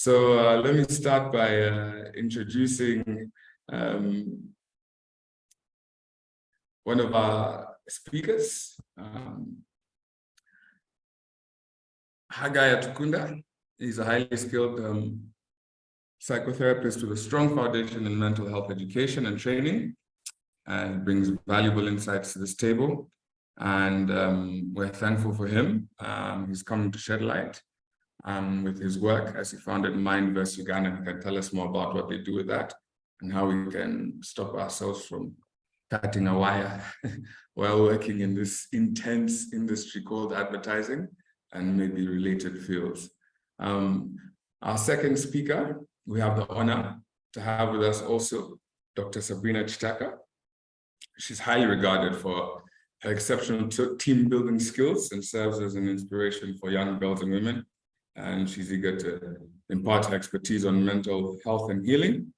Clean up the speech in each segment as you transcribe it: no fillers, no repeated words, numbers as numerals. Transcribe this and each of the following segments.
So let me start by introducing one of our speakers, Haggai Atukunda. He's a highly skilled psychotherapist with a strong foundation in mental health education and training, and brings valuable insights to this table. And we're thankful for him. He's coming to shed light with his work as he founded KANVAS Uganda. He can tell us more about what they do with that and how we can stop ourselves from cutting a wire while working in this intense industry called advertising and maybe related fields. Our second speaker, we have the honor to have with us also Dr. Sabrina Chitaka. She's highly regarded for her exceptional team building skills and serves as an inspiration for young girls and women. And she's eager to impart her expertise on mental health and healing.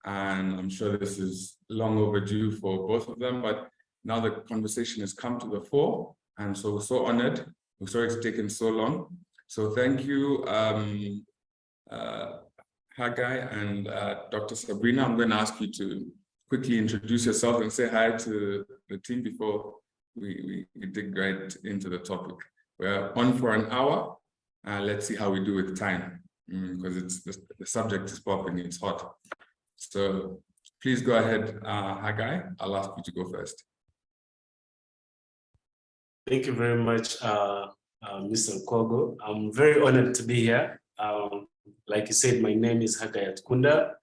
And I'm sure this is long overdue for both of them, but now the conversation has come to the fore. And so we're so honored. We're sorry it's taken so long. So thank you, Haggai and Dr. Sabrina. I'm going to ask you to quickly introduce yourself and say hi to the team before we dig right into the topic. We're on for an hour. Let's see how we do with time, because it's the subject is popping, it's hot. So please go ahead, Haggai. I'll ask you to go first. Thank you very much, Mr. Kogo. I'm very honored to be here. Like you said, my name is Haggai Atukunda,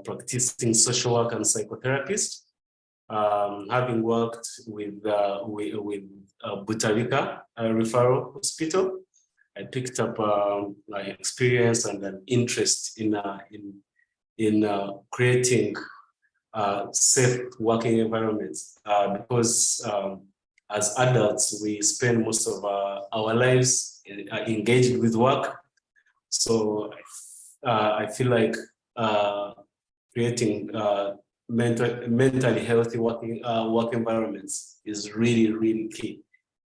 practicing social work and psychotherapist. Having worked with Butarika Referral Hospital, I picked up my experience and an interest in creating safe working environments because as adults, we spend most of our lives engaged with work. So I feel like creating mentally healthy work environments is really, really key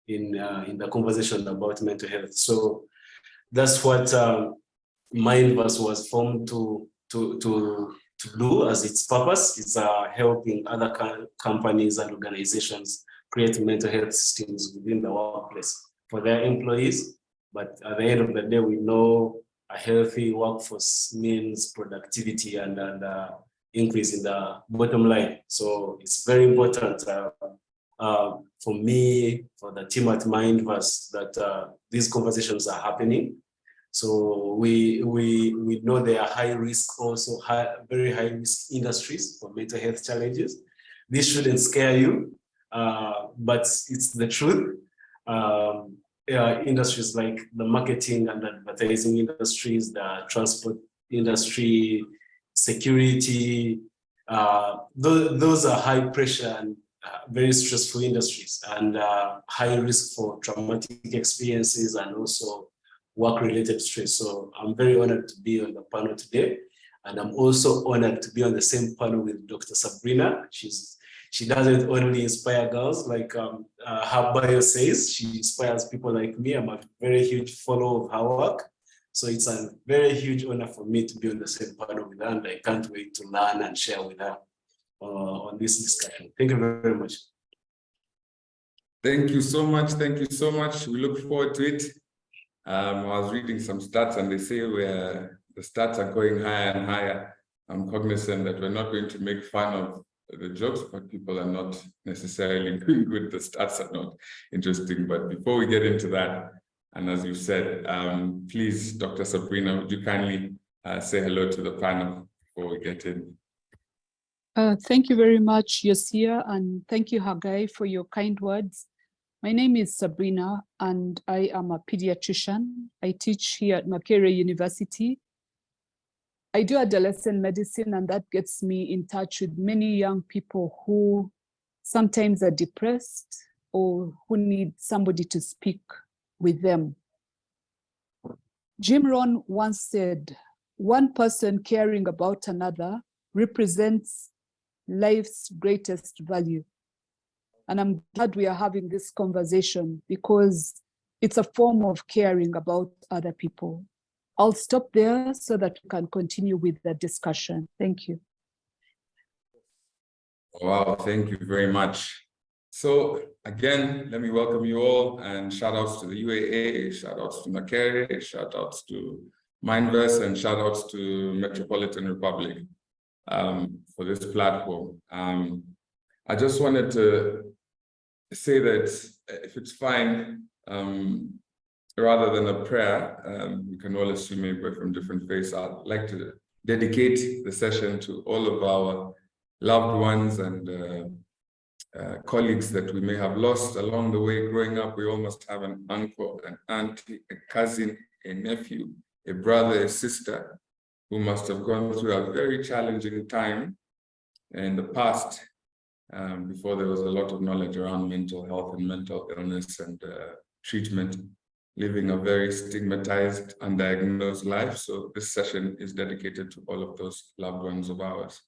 in the conversation about mental health. So that's what KANVAS was formed to do as its purpose. It's helping other companies and organizations create mental health systems within the workplace for their employees. But at the end of the day, we know a healthy workforce means productivity and increase in the bottom line. So it's very important for me, for the team at KANVAS, that these conversations are happening. So we know there are high risk, also very high risk industries for mental health challenges. This shouldn't scare you, but it's the truth. Industries like the marketing and advertising industries, the transport industry, security, those are high pressure and very stressful industries, and high risk for traumatic experiences and also work-related stress. So I'm very honored to be on the panel today. And I'm also honored to be on the same panel with Dr. Sabrina. She doesn't only inspire girls, like her bio says, she inspires people like me. I'm a very huge follower of her work. So it's a very huge honor for me to be on the same panel with her, and I can't wait to learn and share with her on this discussion. Thank you very much. Thank you so much. Thank you so much. We look forward to it. I was reading some stats and they say the stats are going higher and higher. I'm cognizant that we're not going to make fun of the jokes, but people are not necessarily doing good. The stats are not interesting. But before we get into that, and as you said, please, Dr. Sabrina, would you kindly say hello to the panel before we get in? Thank you very much, Yosia, and thank you, Haggai, for your kind words. My name is Sabrina, and I am a pediatrician. I teach here at Makerere University. I do adolescent medicine, and that gets me in touch with many young people who sometimes are depressed or who need somebody to speak with them. Jim Rohn once said, "One person caring about another represents life's greatest value." And I'm glad we are having this conversation because it's a form of caring about other people. I'll stop there so that we can continue with the discussion. Thank you. Wow, thank you very much. So again, let me welcome you all, and shout outs to the UAA, shout outs to Makerere, shout outs to KANVAS, and shout outs to Metropolitan Republic for this platform. I just wanted to say that if it's fine, rather than a prayer, we can all assume maybe from different faiths. I'd like to dedicate the session to all of our loved ones and colleagues that we may have lost along the way. Growing up, we all must have an uncle, an auntie, a cousin, a nephew, a brother, a sister who must have gone through a very challenging time in the past, before there was a lot of knowledge around mental health and mental illness and treatment, living a very stigmatized, undiagnosed life. So this session is dedicated to all of those loved ones of ours.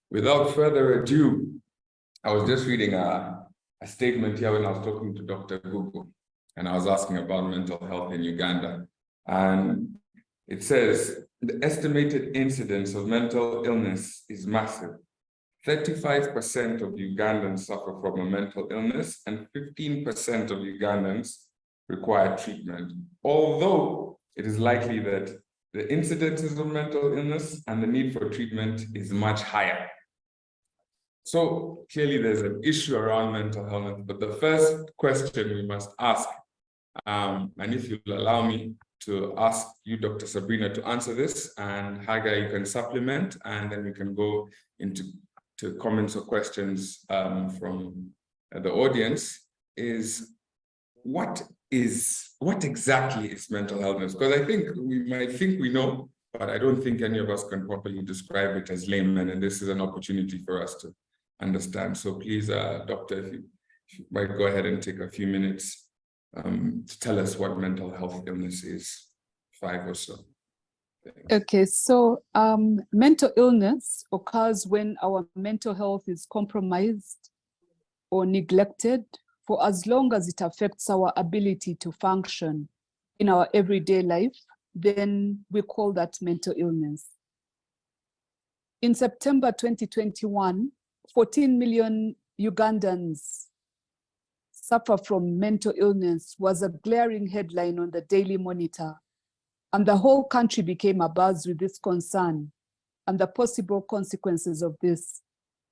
Without further ado, I was just reading a statement here when I was talking to Dr. Google, and I was asking about mental health in Uganda. And it says, the estimated incidence of mental illness is massive. 35% of Ugandans suffer from a mental illness, and 15% of Ugandans require treatment. Although it is likely that the incidences of mental illness and the need for treatment is much higher. So clearly there's an issue around mental health, but the first question we must ask, and if you'll allow me to ask you, Dr. Sabrina, to answer this, and Haga, you can supplement, and then we can go into comments or questions from the audience, is what exactly is mental illness? Because I think we might think we know, but I don't think any of us can properly describe it as laymen, and this is an opportunity for us to understand. So please, Doctor, if you might go ahead and take a few minutes to tell us what mental health illness is, 5 or so. Okay, so mental illness occurs when our mental health is compromised or neglected for as long as it affects our ability to function in our everyday life. Then we call that mental illness. In September 2021, 14 million Ugandans suffer from mental illness was a glaring headline on the Daily Monitor. And the whole country became abuzz with this concern and the possible consequences of this.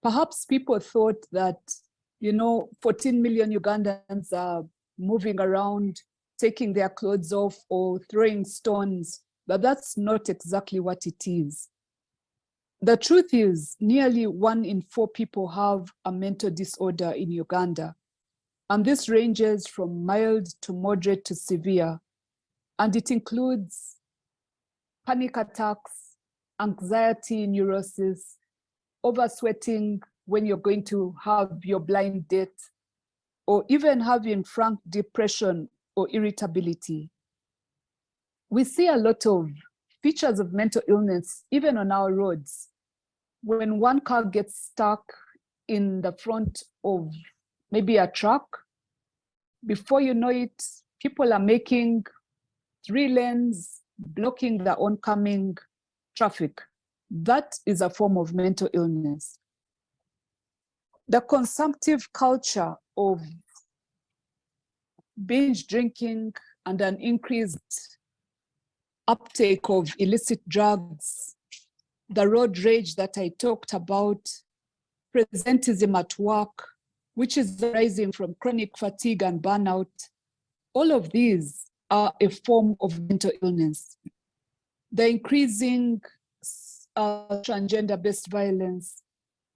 Perhaps people thought that, 14 million Ugandans are moving around, taking their clothes off or throwing stones, but that's not exactly what it is. The truth is, nearly 1 in 4 people have a mental disorder in Uganda. And this ranges from mild to moderate to severe. And it includes panic attacks, anxiety, neurosis, oversweating when you're going to have your blind date, or even having frank depression or irritability. We see a lot of features of mental illness even on our roads. When one car gets stuck in the front of maybe a truck, before you know it, people are making 3 lanes, blocking the oncoming traffic. That is a form of mental illness. The consumptive culture of binge drinking and an increased uptake of illicit drugs, the road rage that I talked about, presentism at work, which is rising from chronic fatigue and burnout, all of these are a form of mental illness. The increasing transgender-based violence,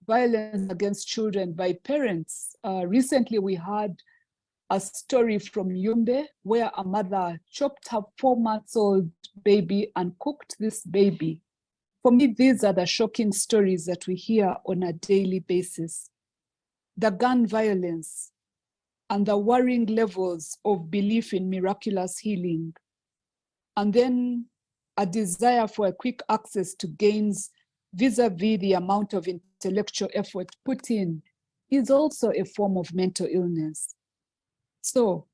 violence against children by parents. Recently, we had a story from Yumbe where a mother chopped her 4-month-old baby and cooked this baby. For me, these are the shocking stories that we hear on a daily basis. The gun violence and the worrying levels of belief in miraculous healing. And then a desire for a quick access to gains vis-a-vis the amount of intellectual effort put in is also a form of mental illness. So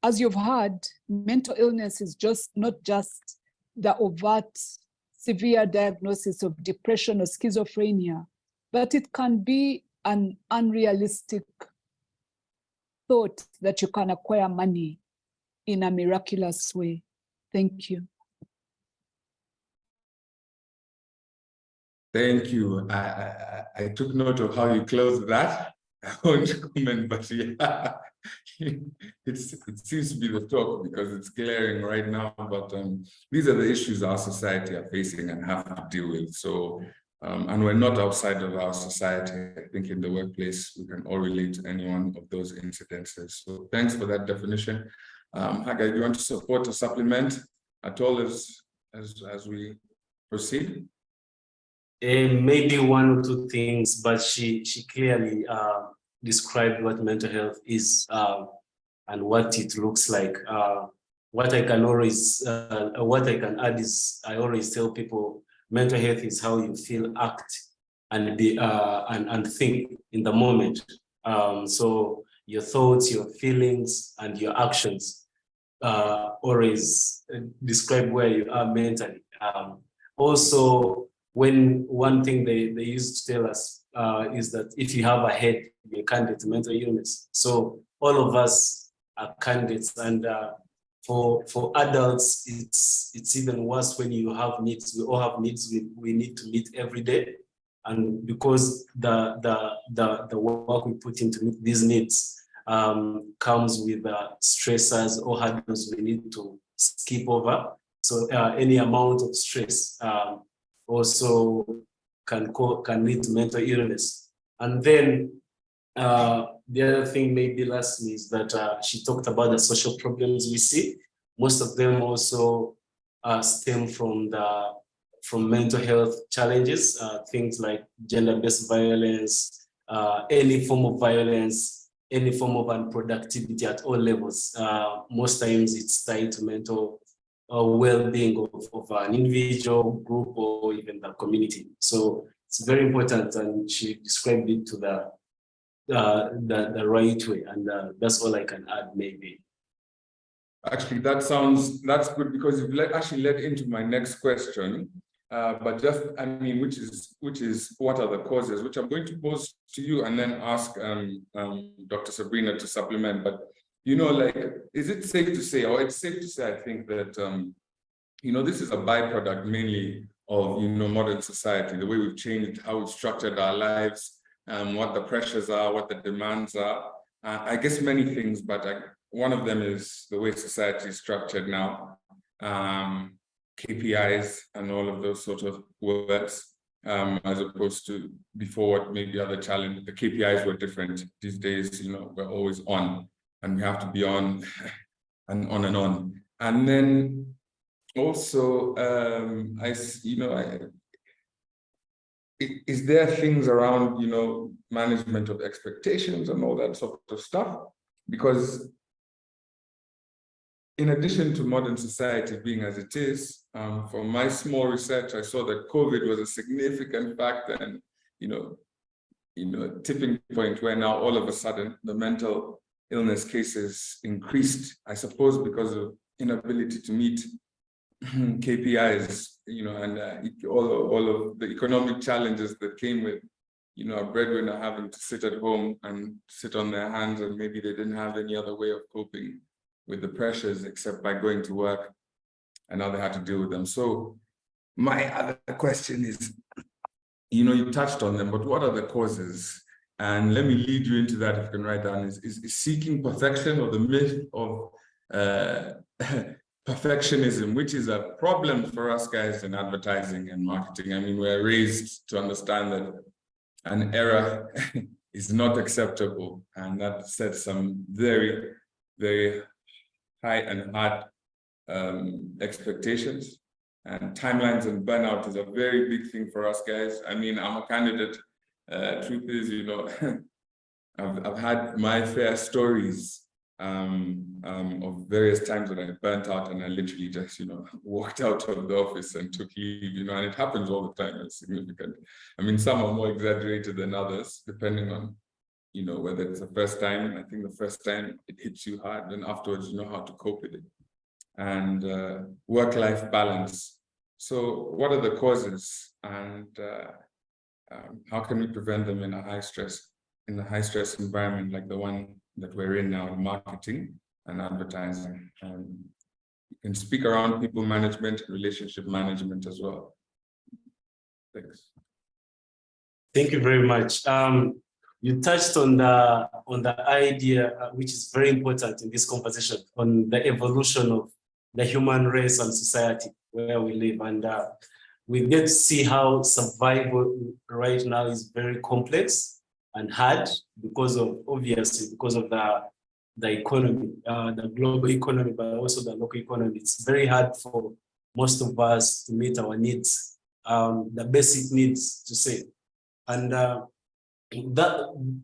as you've heard, mental illness is not just the overt severe diagnosis of depression or schizophrenia, but it can be an unrealistic thought that you can acquire money in a miraculous way. Thank you. Thank you. I took note of how you closed that. I won't comment, but yeah, it seems to be the talk because it's glaring right now. But these are the issues our society are facing and have to deal with. So, and we're not outside of our society. I think in the workplace, we can all relate to any one of those incidences. So thanks for that definition. Haggai, do you want to support or supplement at all as we proceed? Maybe one or two things, but she clearly described what mental health is and what it looks like. What I can add is I always tell people mental health is how you feel, act, and be and think in the moment. So your thoughts, your feelings, and your actions always describe where you are mentally. Also, one thing they used to tell us is that if you have a head, you're a candidate to mental illness. So all of us are candidates, and for adults, it's even worse when you have needs. We all have needs we need to meet every day, and because the work we put into meet these needs comes with stressors or hurdles we need to skip over. So any amount of stress also can lead to mental illness. And then the other thing maybe lastly is that she talked about the social problems we see. Most of them also stem from mental health challenges, things like gender-based violence, any form of violence, any form of unproductivity at all levels. Most times it's tied to mental well-being of an individual, group, or even the community. So it's very important, and she described it to the right way, and that's all I can add maybe. Actually, that's good because you've actually led into my next question. But just, I mean, which is what are the causes, which I'm going to pose to you and then ask Dr. Sabrina to supplement. But you know, like, is it safe to say, or it's safe to say, I think that, you know, this is a byproduct mainly of, you know, modern society, the way we've changed how we've structured our lives, what the pressures are, what the demands are. I guess many things, but one of them is the way society is structured now, KPIs and all of those sort of words, as opposed to before what maybe other challenge. The KPIs were different. These days, you know, we're always on. And we have to be on and on and on. And then also, is there things around, you know, management of expectations and all that sort of stuff? Because in addition to modern society being as it is, from my small research, I saw that COVID was a significant factor and, you know, tipping point where now all of a sudden the mental illness cases increased, I suppose, because of inability to meet KPIs, you know, and all of the economic challenges that came with, you know, a breadwinner having to sit at home and sit on their hands, and maybe they didn't have any other way of coping with the pressures except by going to work, and now they had to deal with them. So my other question is, you know, you touched on them, but what are the causes? And let me lead you into that, if you can write down, is seeking perfection, or the myth of perfectionism, which is a problem for us guys in advertising and marketing. I mean, we're raised to understand that an error is not acceptable, and that sets some very, very high and hard expectations. And timelines and burnout is a very big thing for us guys. I mean, I'm a candidate. Truth is, you know, I've had my fair stories of various times when I burnt out and I literally just, you know, walked out of the office and took leave, you know, and it happens all the time. It's significant. I mean, some are more exaggerated than others, depending on, you know, whether it's the first time, I think the first time it hits you hard, then afterwards you know how to cope with it. And work-life balance. So what are the causes, and how can we prevent them in a high stress environment like the one that we're in now in marketing and advertising? You can speak around people management, relationship management as well. Thanks. Thank you very much. You touched on the idea, which is very important in this conversation, on the evolution of the human race and society where we live. And we get to see how survival right now is very complex and hard because of, obviously, because of the economy, the global economy, but also the local economy. It's very hard for most of us to meet our needs, the basic needs, to say. And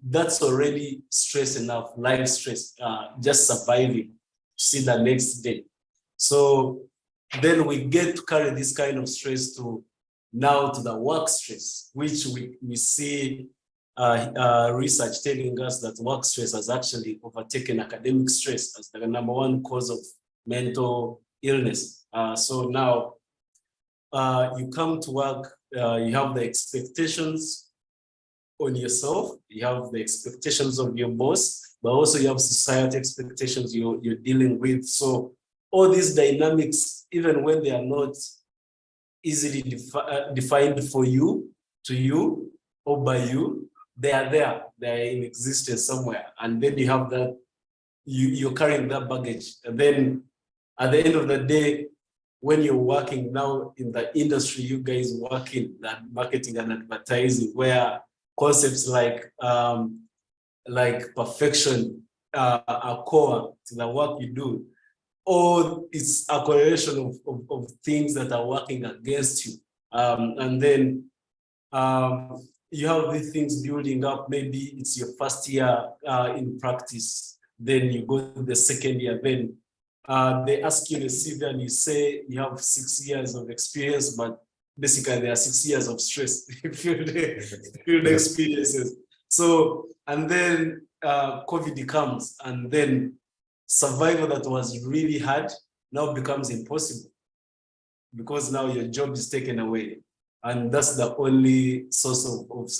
that's already stress enough, life stress, just surviving to see the next day. So then we get to carry this kind of stress to now to the work stress, which we see research telling us that work stress has actually overtaken academic stress as the #1 cause of mental illness. So now you come to work, you have the expectations on yourself, you have the expectations of your boss, but also you have society expectations you're dealing with. So all these dynamics, even when they are not easily defined for you, to you, or by you, they are there, they're in existence somewhere. And then you have that, you're carrying that baggage. And then at the end of the day, when you're working now in the industry, you guys work in that marketing and advertising, where concepts like perfection are core to the work you do, or it's a correlation of things that are working against you. And then you have these things building up. Maybe it's your first year in practice, then you go to the second year, then they ask you the CV and you say you have 6 years of experience, but basically there are 6 years of stress, field experiences. So, and then COVID comes, and then survival that was really hard now becomes impossible, because now your job is taken away. And that's the only source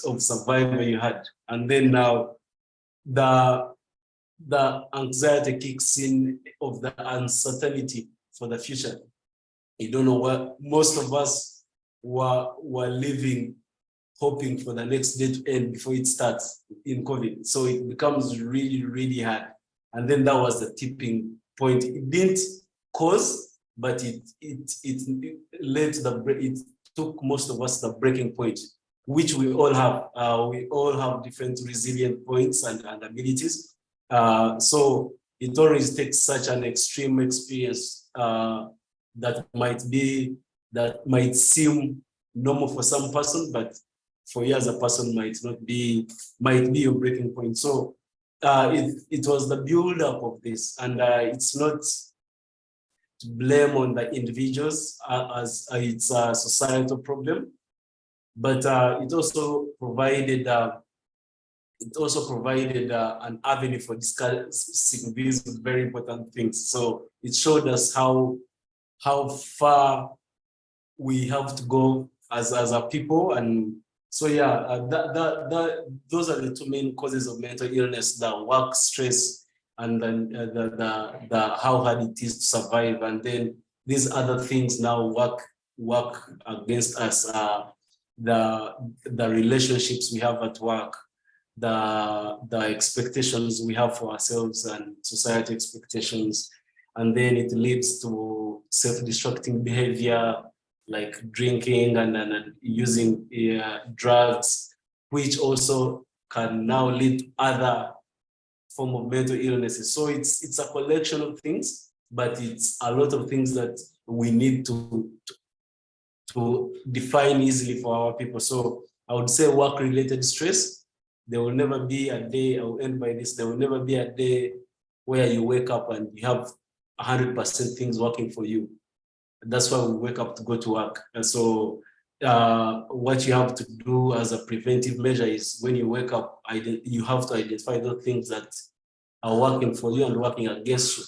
of survival you had. And then now the anxiety kicks in of the uncertainty for the future. You don't know what. Most of us were living, hoping for the next day to end before it starts in COVID. So it becomes really, really hard. And then that was the tipping point. It didn't cause, but it led to it took most of us the breaking point, which we all have. We all have different resilient points and abilities. So it always takes such an extreme experience that might seem normal for some person, but for you as a person might be your breaking point. So it was the build-up of this, and it's not to blame on the individuals as it's a societal problem, but it also provided an avenue for discussing these very important things. So it showed us how far we have to go as a people. And so yeah, those are the two main causes of mental illness: the work stress, and then the how hard it is to survive. And then these other things now work against us. The relationships we have at work, the expectations we have for ourselves and society expectations, and then it leads to self-destructing behavior like drinking and using drugs, which also can now lead to other form of mental illnesses. So it's a collection of things, but it's a lot of things that we need to define easily for our people. So I would say work-related stress. There will never be a day, I'll end by this, there will never be a day where you wake up and you have 100% things working for you. That's why we wake up to go to work. And so what you have to do as a preventive measure is when you wake up, you have to identify the things that are working for you and working against you.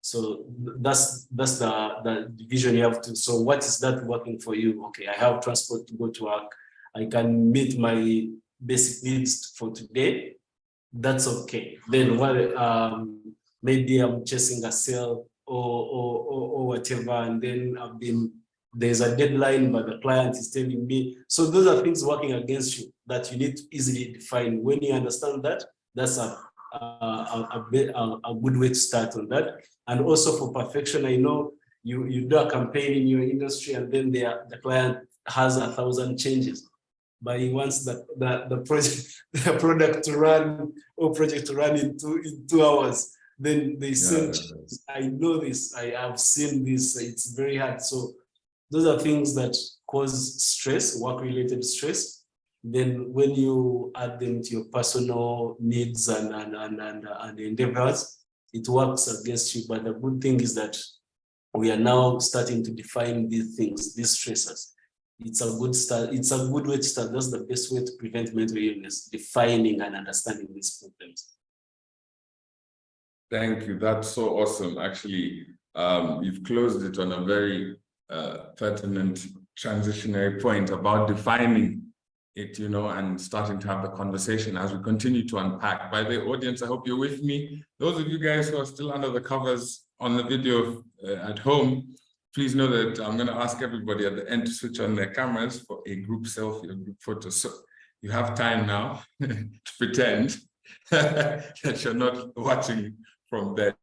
So that's the division you have to. So what is that working for you? Okay, I have transport to go to work. I can meet my basic needs for today. That's okay. Then what? Maybe I'm chasing a sale or whatever, and then there's a deadline, but the client is telling me. So those are things working against you that you need to easily define. When you understand that, that's a good way to start on that. And also for perfection, I know you do a campaign in your industry, and then the client has 1,000 changes, but he wants the product to run or project to run in 2 hours. Then they send. I know this. I have seen this. It's very hard. So those are things that cause stress, work-related stress. Then when you add them to your personal needs and endeavors, it works against you. But the good thing is that we are now starting to define these things, these stressors. It's a good start. It's a good way to start. That's the best way to prevent mental illness, defining and understanding these problems. Thank you. That's so awesome. Actually, you've closed it on a very pertinent transitionary point about defining it, you know, and starting to have the conversation as we continue to unpack. By the audience, I hope you're with me. Those of you guys who are still under the covers on the video at home, please know that I'm going to ask everybody at the end to switch on their cameras for a group selfie, a group photo. So you have time now to pretend that you're not watching from bed,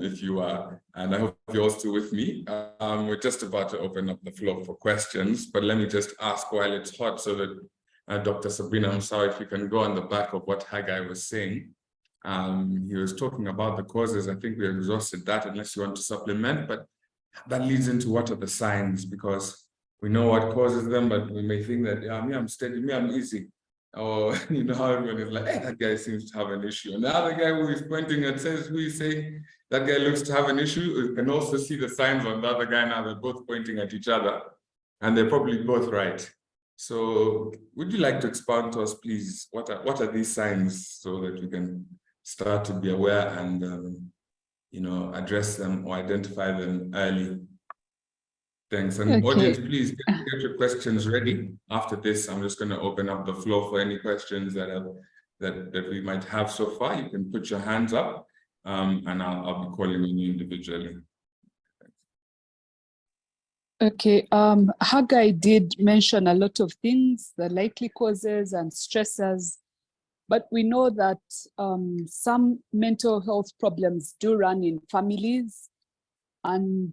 if you are, and I hope you're all still with me. We're just about to open up the floor for questions, but let me just ask while it's hot so that Dr. Sabrina, I'm sorry if you can go on the back of what Haggai was saying. He was talking about the causes. I think we exhausted that unless you want to supplement, but that leads into what are the signs, because we know what causes them, but we may think that, yeah, me, I'm steady, me, I'm easy. Or, you know, how everyone is like, hey, that guy seems to have an issue. And the other guy who is pointing and says, we say, that guy looks to have an issue, you can also see the signs on the other guy now. They're both pointing at each other, and they're probably both right. So would you like to expound to us, please? What are these signs so that we can start to be aware and, you know, address them or identify them early? Thanks. And Okay. audience, please get your questions ready. After this, I'm just going to open up the floor for any questions that we might have so far. You can put your hands up, and I'll be calling on you individually. Okay, Haggai did mention a lot of things, the likely causes and stressors, but we know that some mental health problems do run in families and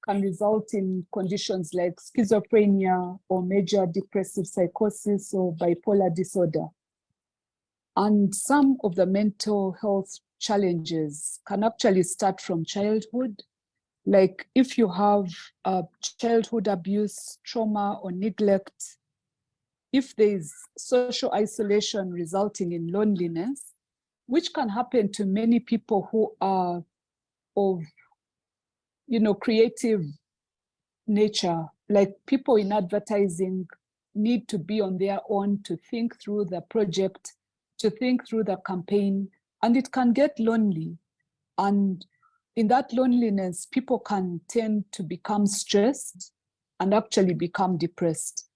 can result in conditions like schizophrenia or major depressive psychosis or bipolar disorder. And some of the mental health challenges can actually start from childhood. Like if you have childhood abuse, trauma, or neglect, if there's social isolation resulting in loneliness, which can happen to many people who are of, you know, creative nature, like people in advertising need to be on their own to think through the project, to think through the campaign, and it can get lonely. And in that loneliness, people can tend to become stressed and actually become depressed.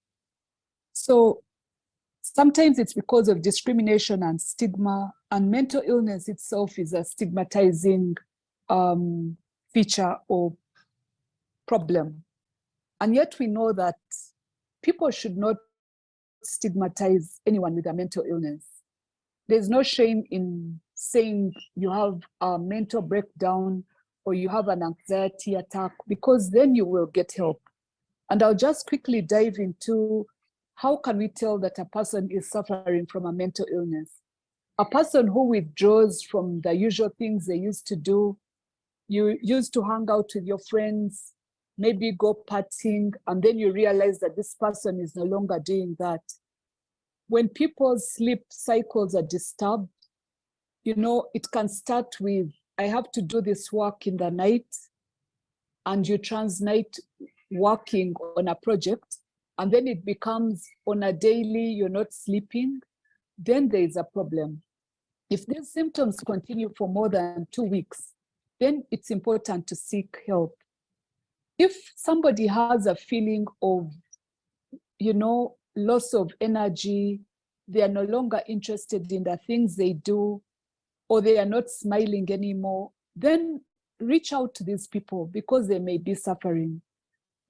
So sometimes it's because of discrimination and stigma, and mental illness itself is a stigmatizing feature or problem. And yet we know that people should not stigmatize anyone with a mental illness. There's no shame in saying you have a mental breakdown or you have an anxiety attack, because then you will get help. And I'll just quickly dive into how can we tell that a person is suffering from a mental illness. A person who withdraws from the usual things they used to do, you used to hang out with your friends, maybe go partying, and then you realize that this person is no longer doing that. When people's sleep cycles are disturbed, you know, it can start with, I have to do this work in the night, and you transnight working on a project, and then it becomes on a daily, you're not sleeping, then there is a problem. If these symptoms continue for more than 2 weeks, then it's important to seek help. If somebody has a feeling of, loss of energy, they are no longer interested in the things they do, or they are not smiling anymore, then reach out to these people because they may be suffering.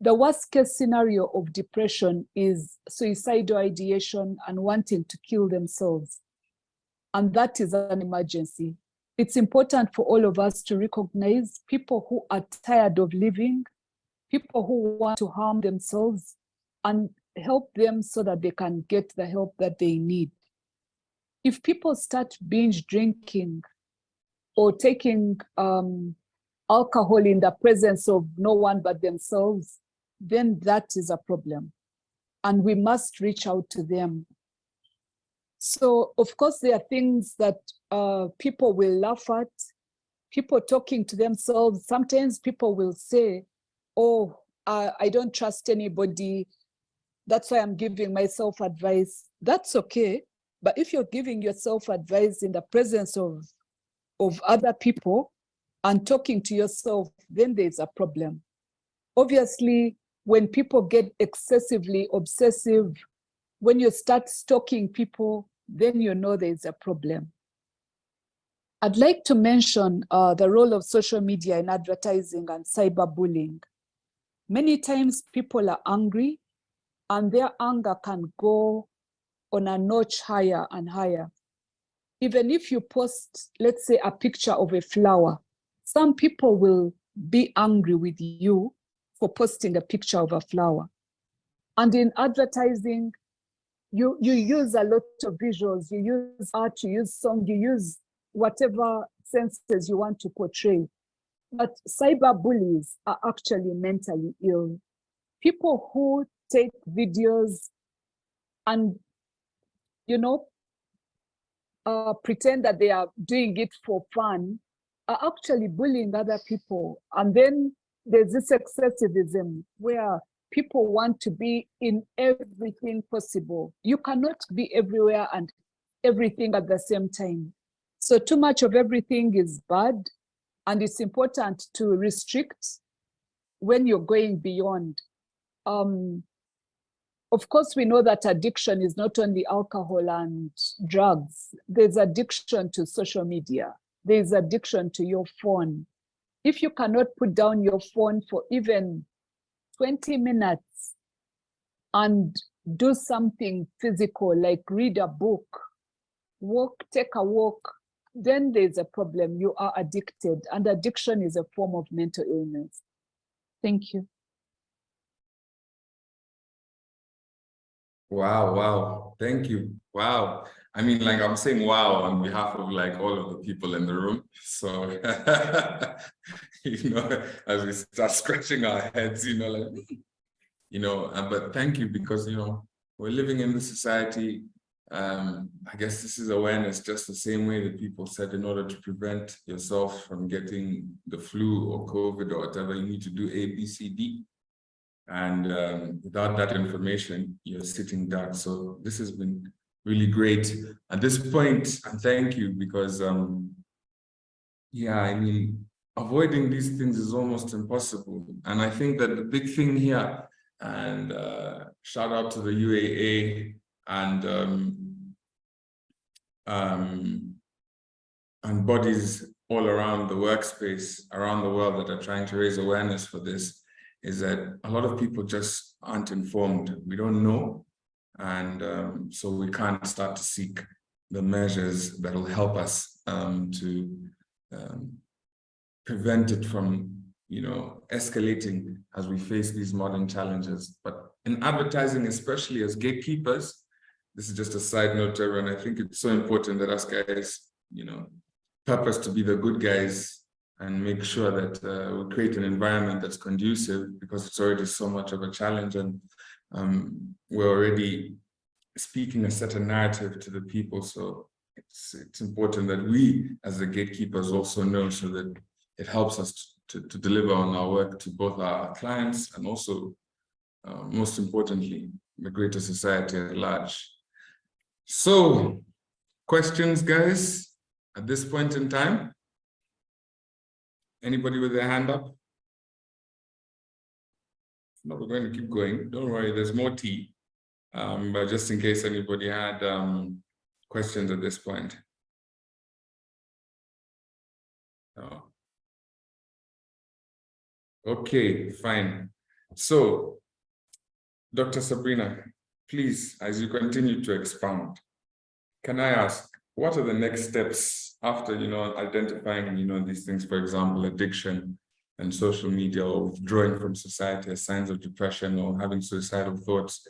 The worst case scenario of depression is suicidal ideation and wanting to kill themselves. And that is an emergency. It's important for all of us to recognize people who are tired of living, people who want to harm themselves, and help them so that they can get the help that they need. If people start binge drinking or taking alcohol in the presence of no one but themselves, then that is a problem. And we must reach out to them. So, of course, there are things that people will laugh at, people talking to themselves. Sometimes people will say, oh, I don't trust anybody. That's why I'm giving myself advice. That's okay. But if you're giving yourself advice in the presence of other people and talking to yourself, then there's a problem. Obviously, when people get excessively obsessive, when you start stalking people, then you know there's a problem. I'd like to mention the role of social media in advertising and cyberbullying. Many times people are angry, and their anger can go on a notch higher and higher. Even if you post, let's say, a picture of a flower, some people will be angry with you for posting a picture of a flower. And in advertising, you use a lot of visuals, you use art, you use song, you use whatever senses you want to portray. But cyberbullies are actually mentally ill. People who take videos and, pretend that they are doing it for fun are actually bullying other people. And then there's this excessivism where people want to be in everything possible. You cannot be everywhere and everything at the same time. So too much of everything is bad, and it's important to restrict when you're going beyond. Of course, we know that addiction is not only alcohol and drugs. There's addiction to social media. There's addiction to your phone. If you cannot put down your phone for even 20 minutes and do something physical, like read a book, take a walk, then there's a problem. You are addicted, and addiction is a form of mental illness. Thank you. Wow. Thank you. Wow. I mean, like, I'm saying wow on behalf of like all of the people in the room. So, as we start scratching our heads, but thank you, because, we're living in this society. I guess this is awareness, just the same way that people said, in order to prevent yourself from getting the flu or COVID or whatever, you need to do A, B, C, D. And without that information, you're sitting ducks. So this has been really great at this point, and thank you, because avoiding these things is almost impossible. And I think that the big thing here, and shout out to the UAA and bodies all around the workspace, around the world, that are trying to raise awareness for this, is that a lot of people just aren't informed. We don't know. And so we can't start to seek the measures that will help us to prevent it from, escalating as we face these modern challenges. But in advertising, especially as gatekeepers, this is just a side note to everyone. I think it's so important that us guys, purpose to be the good guys and make sure that we create an environment that's conducive, because it's already so much of a challenge, and we're already speaking a certain narrative to the people. So it's important that we, as the gatekeepers, also know, so that it helps us to deliver on our work to both our clients and also most importantly, the greater society at large. So, questions, guys, at this point in time? Anybody with their hand up? No, we're going to keep going. Don't worry, there's more tea. But just in case anybody had questions at this point. No. Okay, fine. So, Dr. Sabrina, please, as you continue to expound, can I ask, what are the next steps after, identifying, these things, for example, addiction and social media, or withdrawing from society as signs of depression or having suicidal thoughts?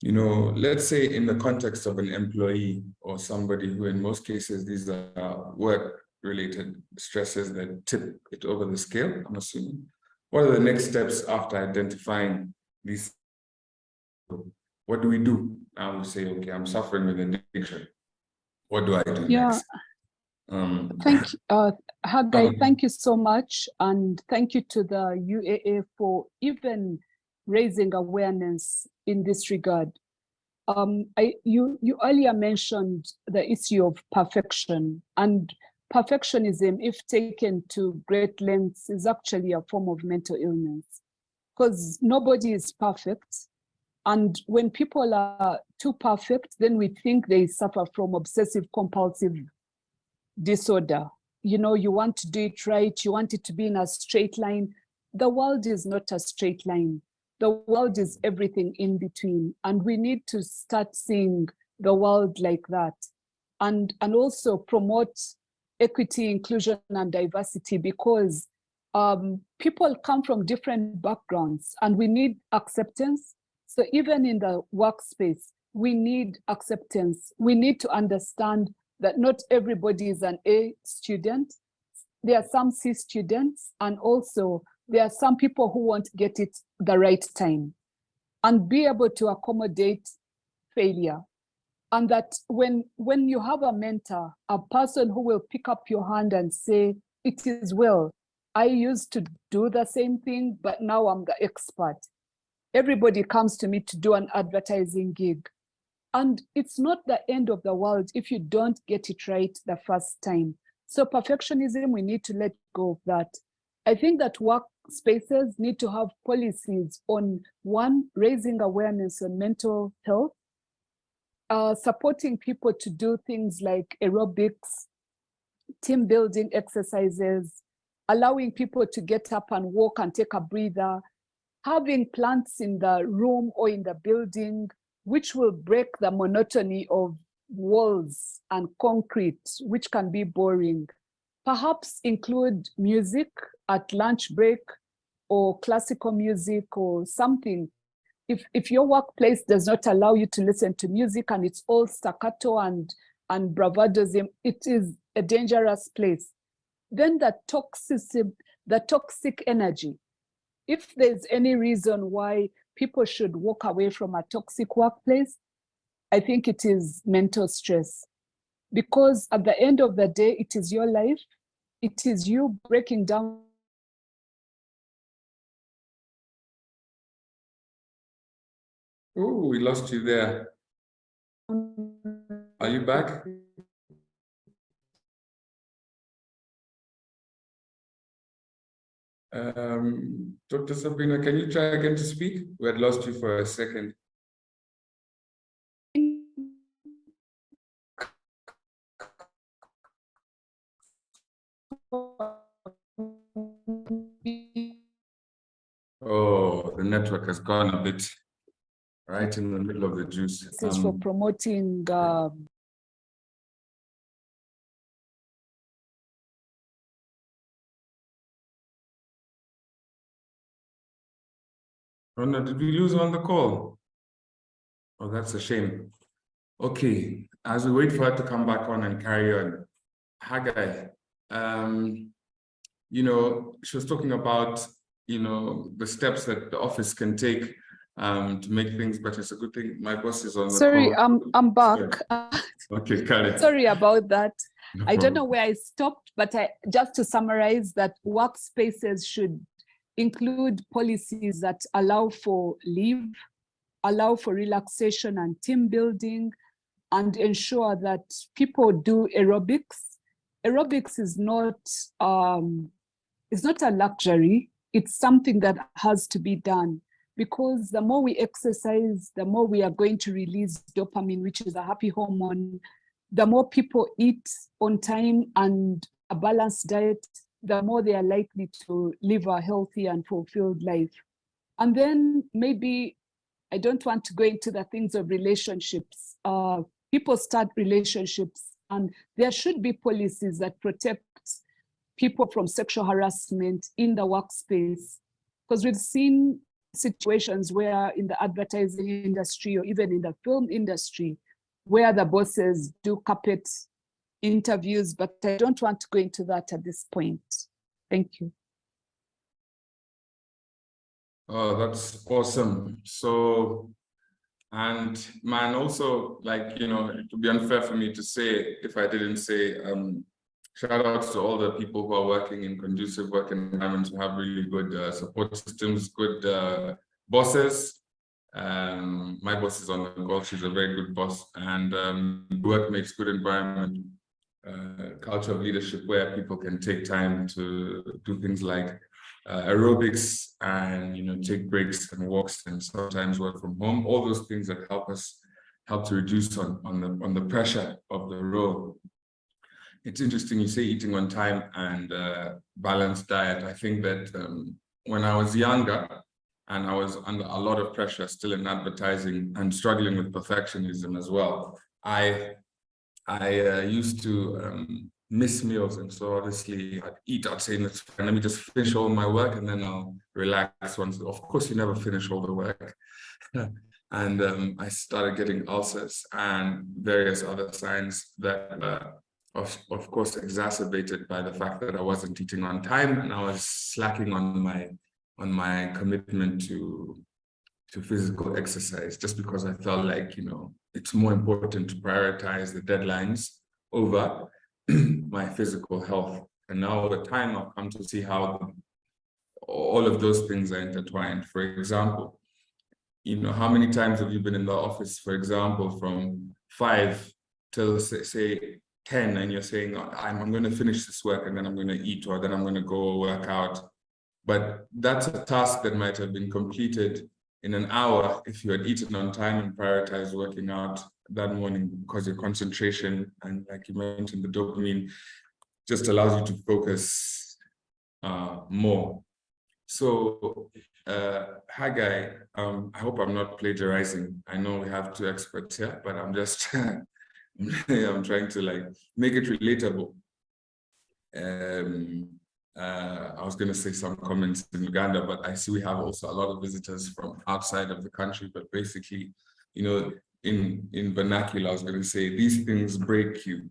Let's say in the context of an employee or somebody who, in most cases, these are work-related stresses that tip it over the scale, I'm assuming. What are the next steps after identifying these? What do we do? Now we say, okay, I'm suffering with addiction. What do I do next? Thank you, Haggai, thank you so much. And thank you to the UAA for even raising awareness in this regard. You earlier mentioned the issue of perfection, and perfectionism, if taken to great lengths, is actually a form of mental illness, because nobody is perfect. And when people are too perfect, then we think they suffer from obsessive compulsive disorder. You want to do it right, you want it to be in a straight line. The world is not a straight line. The world is everything in between, and we need to start seeing the world like that, and also promote equity, inclusion, and diversity, because people come from different backgrounds, and we need acceptance. So even in the workspace, we need acceptance. We need to understand that not everybody is an A student. There are some C students, and also there are some people who won't get it the right time, and be able to accommodate failure. And that when you have a mentor, a person who will pick up your hand and say, it is well, I used to do the same thing, but now I'm the expert. Everybody comes to me to do an advertising gig. And it's not the end of the world if you don't get it right the first time. So perfectionism, we need to let go of that. I think that workspaces need to have policies on, one, raising awareness on mental health, supporting people to do things like aerobics, team building exercises, allowing people to get up and walk and take a breather, having plants in the room or in the building, which will break the monotony of walls and concrete, which can be boring. Perhaps include music at lunch break, or classical music or something. If your workplace does not allow you to listen to music and it's all staccato and bravadism, it is a dangerous place. Then the toxic energy. If there's any reason why people should walk away from a toxic workplace, I think it is mental stress. Because at the end of the day, it is your life. It is you breaking down. Oh, we lost you there. Are you back? Dr. Sabrina, can you try again to speak? We had lost you for a second. Oh, the network has gone a bit right in the middle of the juice. This is for promoting Oh no, did we lose on the call? Oh, that's a shame. Okay, as we wait for her to come back on and carry on, Haggai, she was talking about, the steps that the office can take to make things better. It's a good thing my boss is on the sorry, call. I'm back. Okay, Karen. Sorry about that. No I don't problem. know where I stopped, but just to summarize that workspaces should include policies that allow for leave, allow for relaxation and team building, and ensure that people do aerobics. Aerobics is not a luxury. It's something that has to be done, because the more we exercise, the more we are going to release dopamine, which is a happy hormone. The more people eat on time and a balanced diet, the more they are likely to live a healthy and fulfilled life. And then maybe, I don't want to go into the things of relationships. People start relationships, and there should be policies that protect people from sexual harassment in the workspace. Because we've seen situations where in the advertising industry or even in the film industry, where the bosses do carpet interviews, but I don't want to go into that at this point. Thank you. Oh, that's awesome. So, and man, also, like, it would be unfair for me to say if I didn't say shout outs to all the people who are working in conducive work environments, who have really good support systems, good bosses. My boss is on the call. She's a very good boss, and work makes good environment, culture of leadership where people can take time to do things like aerobics and take breaks and walks and sometimes work from home. All those things that help to reduce on the pressure of the role. It's interesting you say eating on time and balanced diet. I think that when I was younger and I was under a lot of pressure still in advertising and struggling with perfectionism as well, I used to miss meals, and so obviously I'd say, let's fine, let me just finish all my work and then I'll relax once. Of course, you never finish all the work. And I started getting ulcers and various other signs that of course exacerbated by the fact that I wasn't eating on time and I was slacking on my commitment to physical exercise, just because I felt like it's more important to prioritize the deadlines over my physical health. And now over time I've come to see how all of those things are intertwined. For example, how many times have you been in the office, for example, from 5 till say 10, and you're saying, I'm going to finish this work and then I'm going to eat, or then I'm going to go work out. But that's a task that might have been completed in an hour if you had eaten on time and prioritized working out that morning, because your concentration and, like you mentioned, the dopamine just allows you to focus more. So Haggai, I hope I'm not plagiarizing. I know we have 2 experts here, but I'm just I'm trying to make it relatable. I was going to say some comments in Uganda, but I see we have also a lot of visitors from outside of the country. But basically, in vernacular, I was going to say these things break you,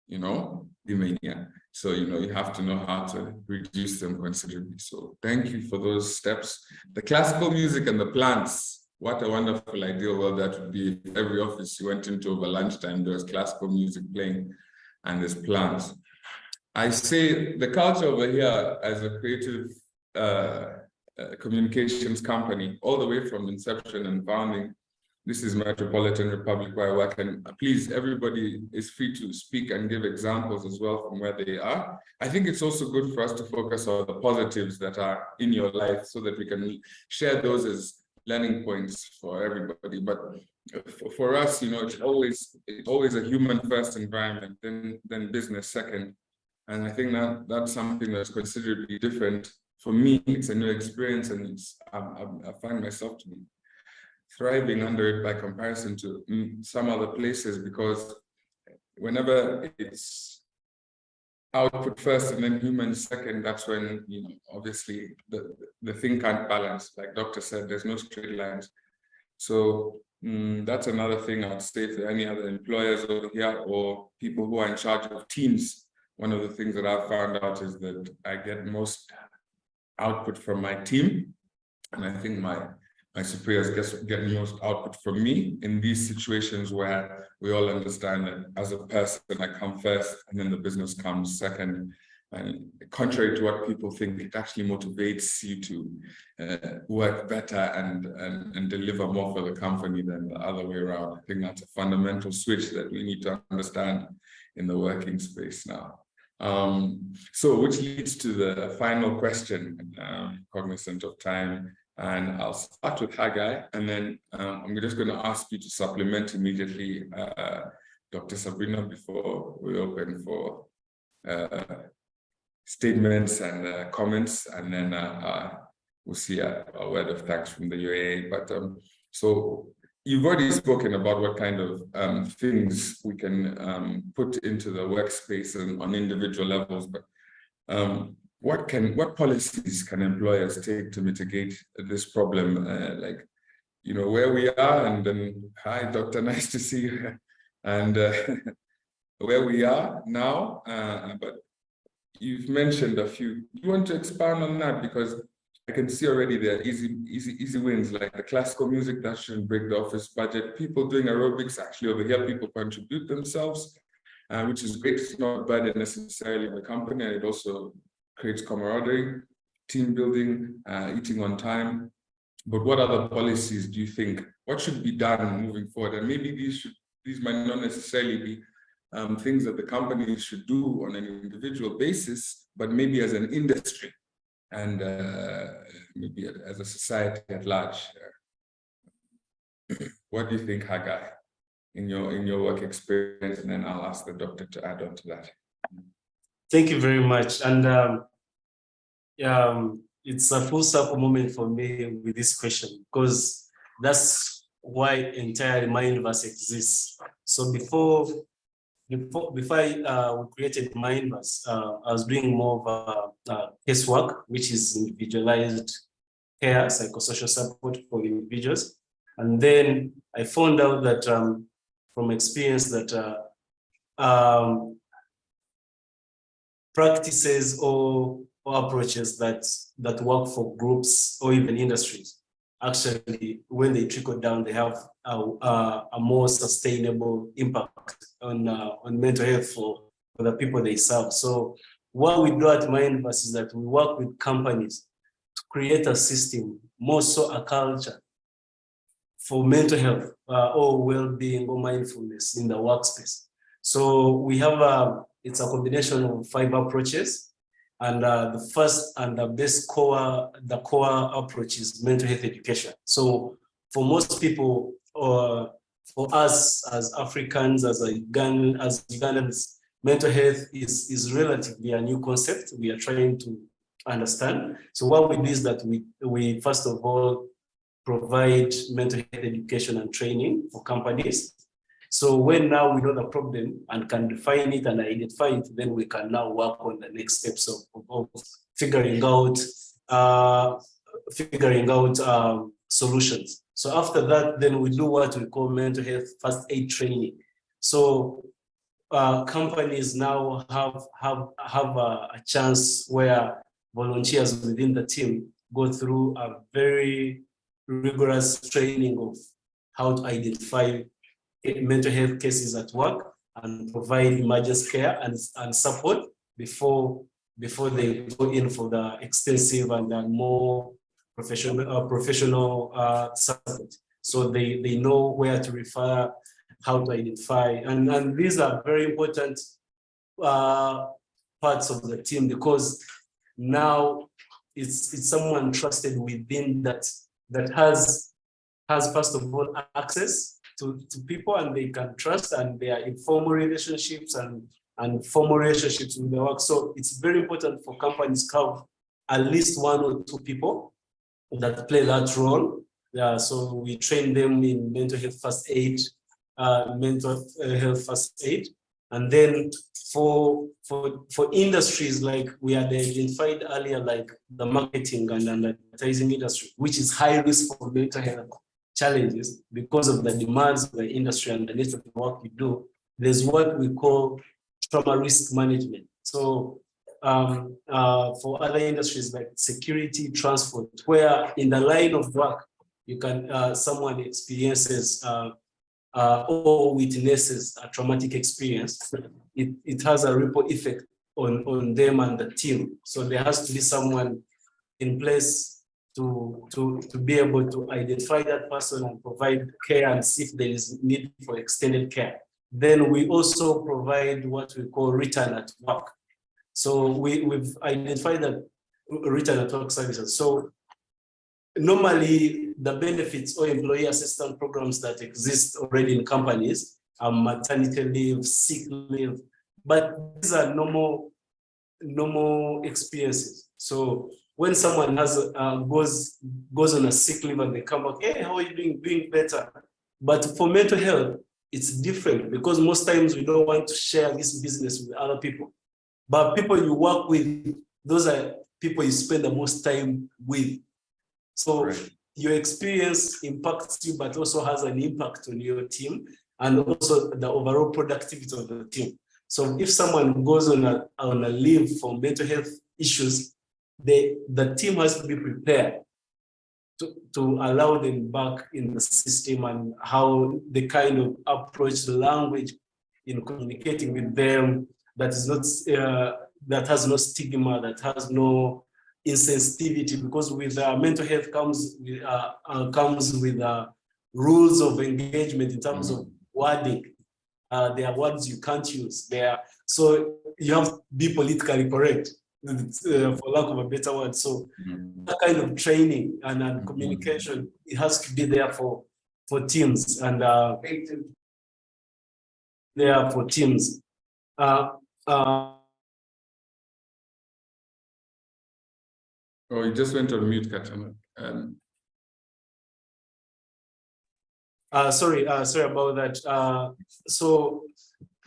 the mania. So, you have to know how to reduce them considerably. So thank you for those steps. The classical music and the plants, what a wonderful ideal world that would be if every office you went into over lunchtime, there was classical music playing and there's plants. I say the culture over here as a creative communications company, all the way from inception and founding. This is Metropolitan Republic where I work, and please, everybody is free to speak and give examples as well from where they are. I think it's also good for us to focus on the positives that are in your life so that we can share those as learning points for everybody. But for us, it's always a human first environment, then business second. And I think that's something that's considerably different. For me, it's a new experience, and I find myself to be thriving under it by comparison to some other places, because whenever it's output first and then human second, that's when obviously the thing can't balance. Like Doctor said, there's no straight lines. So that's another thing I'd say for any other employers over here or people who are in charge of teams. One of the things that I've found out is that I get most output from my team, and I think my superiors get most output from me in these situations where we all understand that as a person I come first and then the business comes second. And contrary to what people think, it actually motivates you to work better and deliver more for the company than the other way around. I think that's a fundamental switch that we need to understand in the working space now. So which leads to the final question, cognizant of time. And I'll start with Haggai, and then I'm just going to ask you to supplement immediately, Dr. Sabrina, before we open for statements and comments, and then we'll see a word of thanks from the UAA. But so you've already spoken about what kind of things we can put into the workspace and on individual levels, but what policies can employers take to mitigate this problem? Like, you know, where we are, and then hi, Doctor, nice to see you, and where we are now, but you've mentioned a few. You want to expand on that? Because I can see already there are easy wins, like the classical music that shouldn't break the office budget. People doing aerobics, actually over here, people contribute themselves, which is great. It's not burden necessarily in the company, and it also creates camaraderie, team building, eating on time. But what other policies do you think, what should be done moving forward? And maybe these might not necessarily be things that the companies should do on an individual basis, but maybe as an industry and maybe as a society at large. What do you think, Haggai, in your work experience? And then I'll ask the doctor to add on to that. Thank you very much. And it's a full circle moment for me with this question, because that's why entire KANVAS exists. So before I created KANVAS, I was doing more of casework, which is individualized care, psychosocial support for individuals. And then I found out that from experience that practices or approaches that work for groups or even industries, actually, when they trickle down, they have a more sustainable impact on mental health for the people they serve. So what we do at KANVAS is that we work with companies to create a system, more so a culture for mental health or well-being or mindfulness in the workspace. So we have it's a combination of 5 approaches. And the first and the best core approach is mental health education. So for most people, or for us as Africans, as Ugandans, mental health is relatively a new concept we are trying to understand. So what we do is that we first of all provide mental health education and training for companies. So when now we know the problem and can define it and identify it, then we can now work on the next steps of figuring out solutions. So after that, then we do what we call mental health first aid training. So companies now have a chance where volunteers within the team go through a very rigorous training of how to identify mental health cases at work and provide emergency care and support before they go in for the extensive and more professional support. So they know where to refer, how to identify, and these are very important parts of the team, because now it's someone trusted within that has first of all access to people, and they can trust, and they are informal relationships and formal relationships with the work. So it's very important for companies to have at least 1 or 2 people that play that role. So we train them in mental health first aid, and then for industries like we had identified earlier, like the marketing and advertising industry, which is high risk for mental health challenges because of the demands of the industry and the nature of the work you do. There's what we call trauma risk management. So for other industries like security, transport, where in the line of work you can someone experiences or witnesses a traumatic experience, it has a ripple effect on them and the team. So there has to be someone in place to be able to identify that person and provide care and see if there is need for extended care. Then we also provide what we call return at work. So we've identified that return at work services. So normally the benefits or employee assistance programs that exist already in companies are maternity leave, sick leave, but these are normal experiences. So when someone has goes on a sick leave and they come back, hey, how are you doing? Doing better. But for mental health, it's different because most times we don't want to share this business with other people. But people you work with, those are people you spend the most time with. So right. Your experience impacts you, but also has an impact on your team and also the overall productivity of the team. So if someone goes on a leave for mental health issues, the team has to be prepared to allow them back in the system and how they kind of approach the language in communicating with them that is not that has no stigma, that has no insensitivity, because with mental health comes with rules of engagement in terms of wording. There are words you can't use there, so you have to be politically correct, for lack of a better word. So that kind of training and communication, it has to be there for teams and there for teams. Oh, you just went on mute, Katana. Sorry about that. So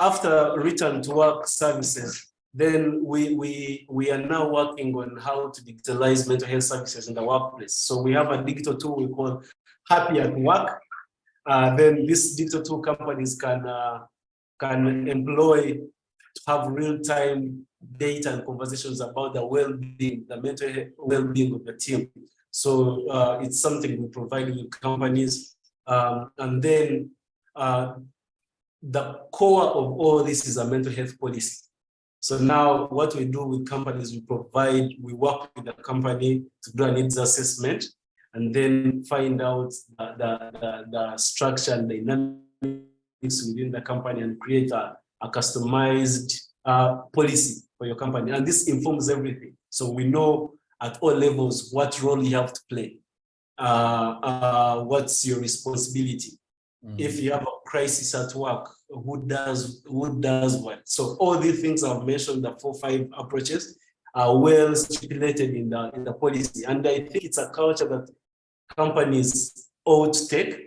after return to work services, then we are now working on how to digitalize mental health services in the workplace. So we have a digital tool we call Happy at Work. Then this digital tool companies can employ to have real-time data and conversations about the well-being, the mental well-being of the team. So it's something we provide with companies. And then the core of all this is a mental health policy. So now what we do with companies, we work with the company to do a needs assessment and then find out the structure and dynamics within the company and create a customized policy for your company. And this informs everything. So we know at all levels what role you have to play. What's your responsibility? If you have a crisis at work, who does what? So all these things I've mentioned, the 4-5 approaches, are well stipulated in the policy. And I think it's a culture that companies ought to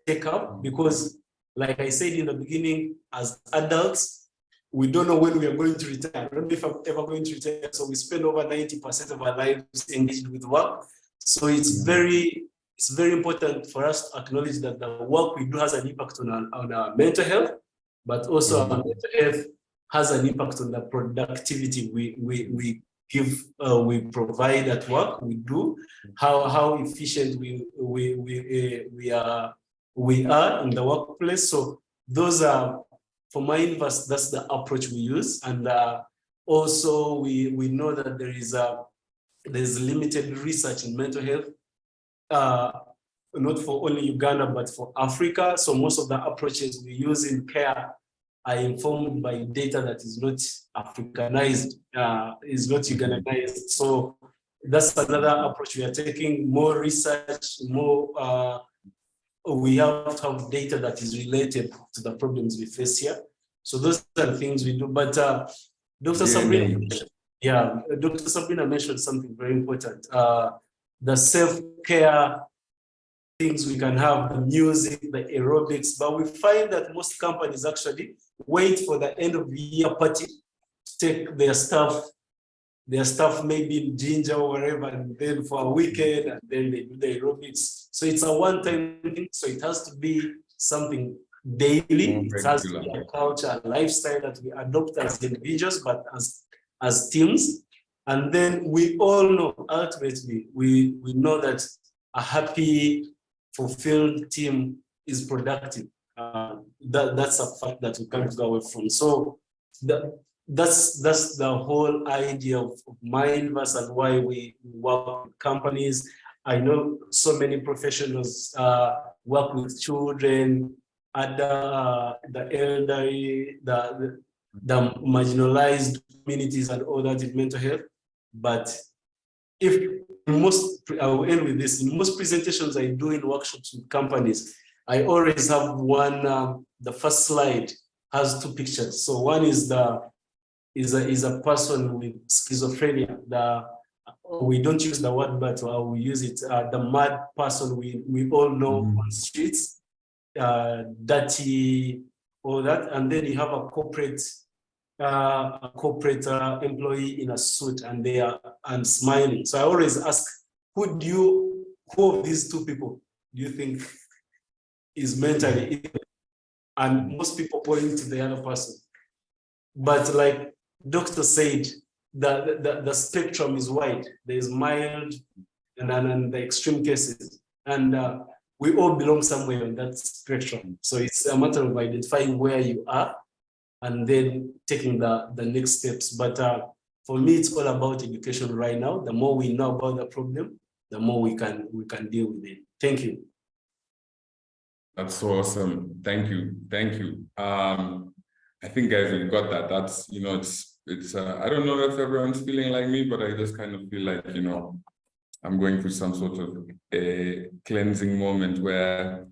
take up, because like I said in the beginning, as adults, we don't know when we are going to retire. I don't know if I'm ever going to retire. So we spend over 90% of our lives engaged with work. So it's very important for us to acknowledge that the work we do has an impact on our mental health, but also our mental health has an impact on the productivity we provide at work. We do how efficient we are in the workplace. So those are, for my KANVAS, that's the approach we use. And also we know that there's limited research in mental health, not for only Uganda, but for Africa. So most of the approaches we use in care are informed by data that is not Africanized, is not Ugandanized. So that's another approach we are taking, more research, more, we have to have data that is related to the problems we face here. So those are the things we do. But Dr. Sabrina, Dr. Sabrina mentioned something very important. The self-care things we can have, the music, the aerobics, but we find that most companies actually wait for the end of the year party to take their staff maybe in Ginger or wherever, and then for a weekend, and then they do the aerobics. So it's a one-time thing, so it has to be something daily. It has to be a culture, a lifestyle that we adopt as individuals, but as teams. And then we all know, ultimately, we know that a happy, fulfilled team is productive. That's a fact that we can't go away from. So that's the whole idea of KANVAS and why we work with companies. I know so many professionals work with children, other the elderly, the marginalized communities and all that in mental health. But I will end with this. In most presentations I do in workshops with companies, I always have one. The first slide has two pictures. So one is a person with schizophrenia. We don't use the word, but we use it. The mad person we all know on streets, dirty, all that, and then you have a corporate employee in a suit, and they are smiling. So I always ask, who of these two people do you think is mentally ill? And most people point to the other person. But like doctor said, the spectrum is wide. There's mild and the extreme cases. And we all belong somewhere on that spectrum. So it's a matter of identifying where you are and then taking the next steps. But for me, it's all about education right now. The more we know about the problem, the more we can deal with it. Thank you. That's so awesome. Thank you. Thank you. I think guys, we got that. That's, you know, it's I don't know if everyone's feeling like me, but I just kind of feel like, you know, I'm going through some sort of a cleansing moment where,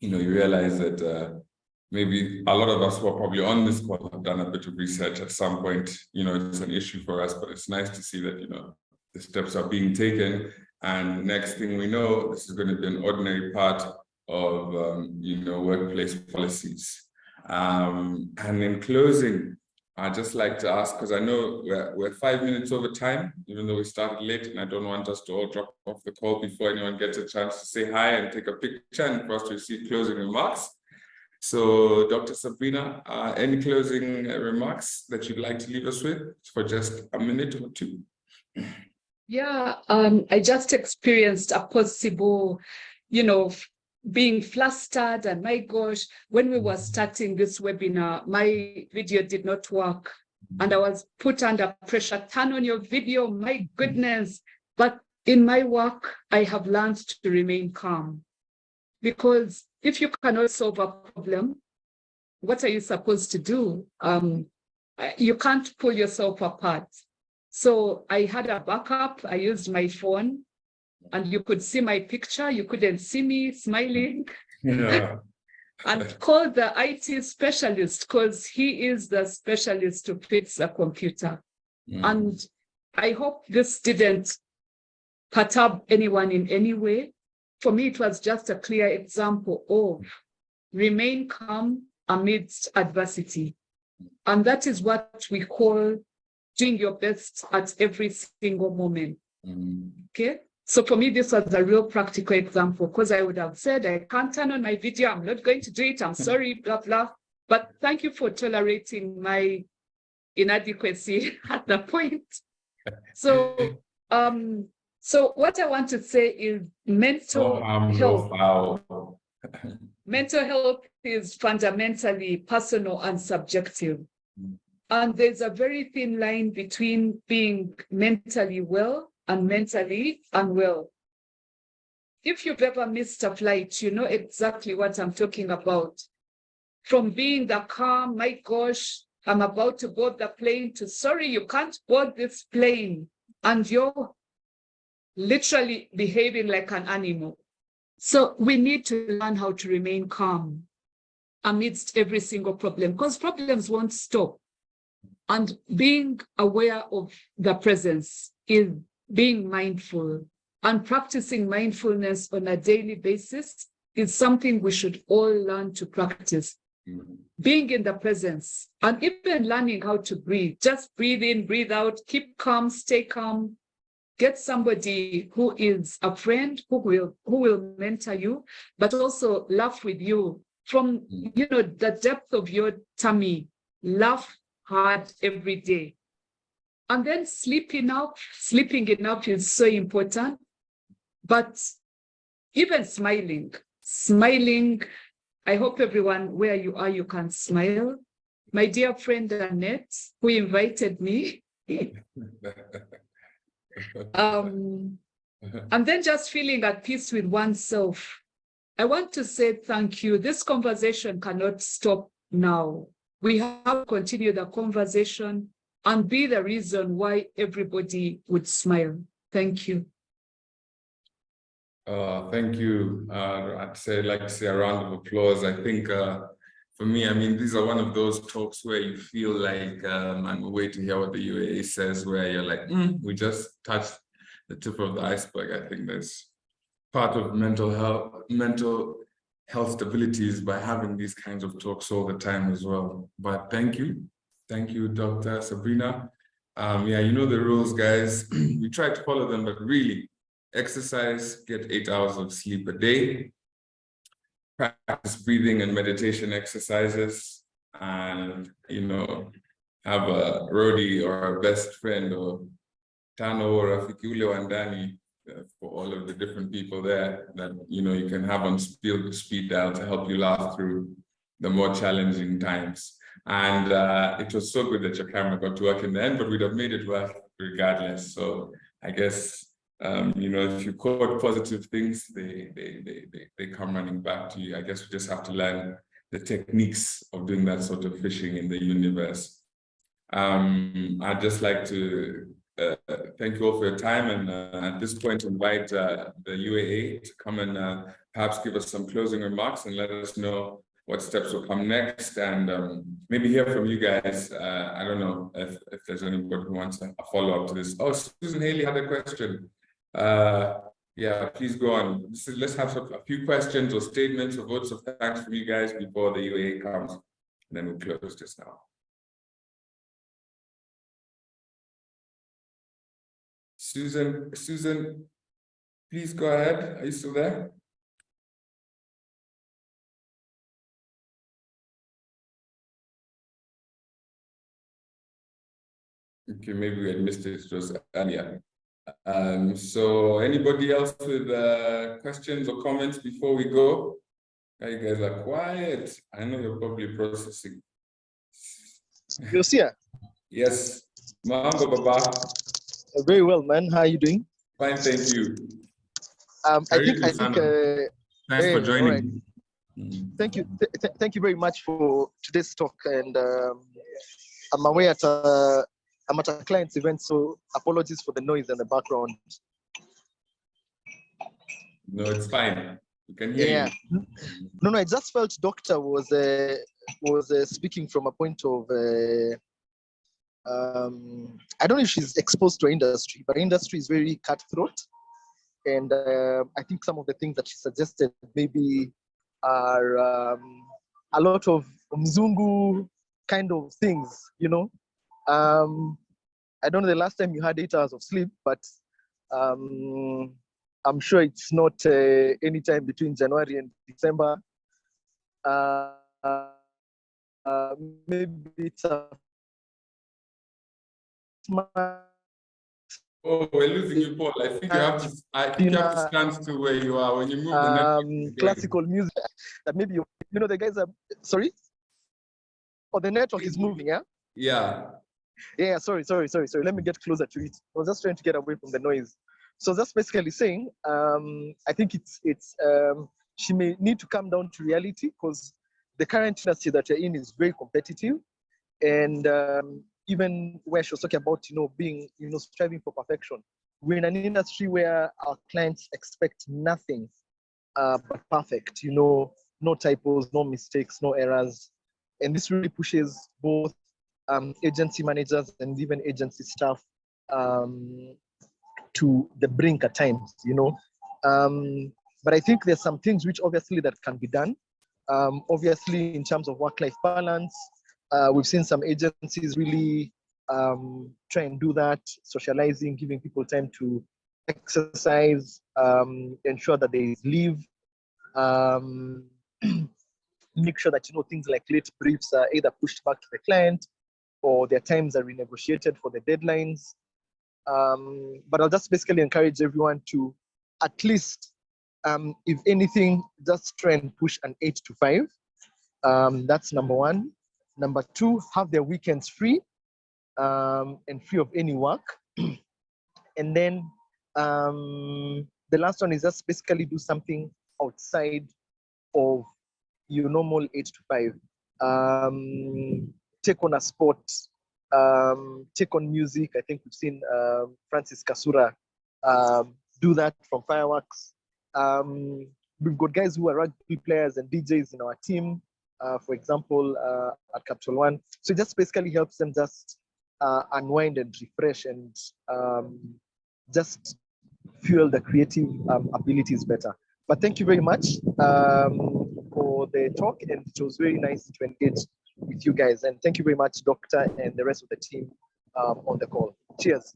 you know, you realize that maybe a lot of us who are probably on this call have done a bit of research at some point. You know, it's an issue for us, but it's nice to see that, you know, the steps are being taken. And next thing we know, this is going to be an ordinary part of, you know, workplace policies. And in closing, I'd just like to ask, because I know we're 5 minutes over time, even though we started late, and I don't want us to all drop off the call before anyone gets a chance to say hi and take a picture and for us to receive closing remarks. So, Dr. Sabrina, any closing remarks that you'd like to leave us with for just a minute or two? Yeah, I just experienced a possible, you know, being flustered, and my gosh, when we were starting this webinar, my video did not work and I was put under pressure. Turn on your video, my goodness. But in my work, I have learned to remain calm, because if you cannot solve a problem, what are you supposed to do? You can't pull yourself apart. So I had a backup. I used my phone, and you could see my picture. You couldn't see me smiling. Yeah. And called the IT specialist, because he is the specialist to fix a computer. And I hope this didn't perturb anyone in any way. For me, it was just a clear example of remain calm amidst adversity. And that is what we call doing your best at every single moment. Okay? So for me, this was a real practical example, because I would have said, I can't turn on my video, I'm not going to do it, I'm sorry, blah, blah. But thank you for tolerating my inadequacy at the point. So, so what I want to say is mental health. Mental health is fundamentally personal and subjective. And there's a very thin line between being mentally well and mentally unwell. If you've ever missed a flight, you know exactly what I'm talking about. From being the calm, my gosh, I'm about to board the plane, to sorry, you can't board this plane. And you're literally behaving like an animal. So we need to learn how to remain calm amidst every single problem, because problems won't stop. And being aware of the presence is being mindful, and practicing mindfulness on a daily basis is something we should all learn to practice. Being in the presence, and even learning how to breathe. Just breathe in, breathe out, keep calm, stay calm. Get somebody who is a friend, who will mentor you, but also laugh with you from, you know, the depth of your tummy. Laugh hard every day. And then sleeping enough is so important. But even smiling, I hope everyone, where you are, you can smile. my dear friend Annette, who invited me. And then just feeling at peace with oneself. I want to say thank you. This conversation cannot stop now. We have to continue the conversation and be the reason why everybody would smile. Thank you. Thank you. Like to say a round of applause. I think for me, I mean, these are one of those talks where you feel like I'm waiting to hear what the UAA says, where you're like, we just touched the tip of the iceberg. I think that's part of mental health stability is by having these kinds of talks all the time as well. But thank you, Dr. Sabrina. Yeah, you know the rules, guys. We try to follow them, but really, exercise, get 8 hours of sleep a day, practice breathing and meditation exercises, and have a roadie or a best friend or Tano or Rafiki ule wa ndani for all of the different people there that you can have on speed dial to help you laugh through the more challenging times. And it was so good that your camera got to work in the end, but we'd have made it work regardless. So I guess if you caught positive things, they come running back to you. I guess we just have to learn the techniques of doing that sort of fishing in the universe. I'd just like to thank you all for your time, and at this point invite the UAA to come and perhaps give us some closing remarks and let us know what steps will come next, and maybe hear from you guys. I don't know if there's anybody who wants a follow-up to this. Oh, Susan Haley had a question. Yeah, please go on. Let's have a few questions or statements or votes of thanks from you guys before the UAA comes, and then we'll close this now. Susan, please go ahead. Are you still there? Okay, maybe we had missed it. It was earlier. So anybody else with questions or comments before we go? You guys are quiet. I know you're probably processing. Yosia. Yes. Mambo Baba. Very well, man. How are you doing? Fine, thank you. I think thanks for joining. Right. Thank you. Thank you very much for today's talk. And I'm aware I'm at a client's event, so apologies for the noise in the background. No, it's fine. You can hear you. No, I just felt Doctor was speaking from a point of I don't know if she's exposed to industry, but industry is very cutthroat. And I think some of the things that she suggested maybe are a lot of mzungu kind of things, I don't know the last time you had 8 hours of sleep, but I'm sure it's not any time between January and December. Maybe it's a Oh, we're losing you, Paul. I think you have to stand still where you are. When you move the classical music that maybe the guys are sorry. Oh, the network is moving, yeah? Yeah, sorry. Let me get closer to it. I was just trying to get away from the noise. So that's basically saying, I think it's she may need to come down to reality, because the current industry that you're in is very competitive. And even where she was talking about, being, striving for perfection. We're in an industry where our clients expect nothing but perfect, no typos, no mistakes, no errors. And this really pushes both agency managers and even agency staff to the brink at times, But I think there's some things which obviously that can be done. Obviously, in terms of work-life balance, we've seen some agencies really try and do that, socializing, giving people time to exercise, ensure that there is leave, make sure that things like late briefs are either pushed back to the client or their times are renegotiated for the deadlines. But I'll just basically encourage everyone to at least, if anything, just try and push an 8 to 5. That's number one. Number 2, have their weekends free and free of any work. And then the last one is just basically do something outside of your normal 8 to 5. Take on a sport, take on music. I think we've seen Francis Kasura do that from fireworks. We've got guys who are rugby players and DJs in our team, for example, at Capital One. So it just basically helps them just unwind and refresh and just fuel the creative abilities better. But thank you very much for the talk, and it was very nice to engage with you guys. And thank you very much, Doctor, and the rest of the team on the call. Cheers.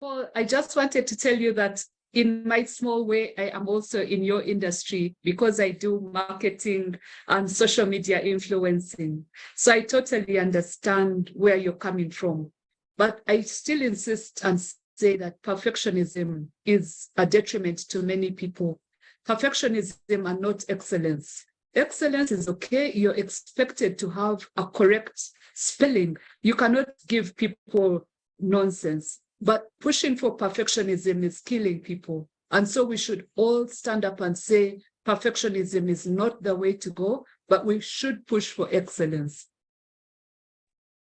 Well, I just wanted to tell you that in my small way, I am also in your industry because I do marketing and social media influencing. So I totally understand where you're coming from. But I still insist and say that perfectionism is a detriment to many people. Perfectionism and not excellence. Excellence is okay. You're expected to have a correct spelling. You cannot give people nonsense. But pushing for perfectionism is killing people. And so we should all stand up and say perfectionism is not the way to go, but we should push for excellence.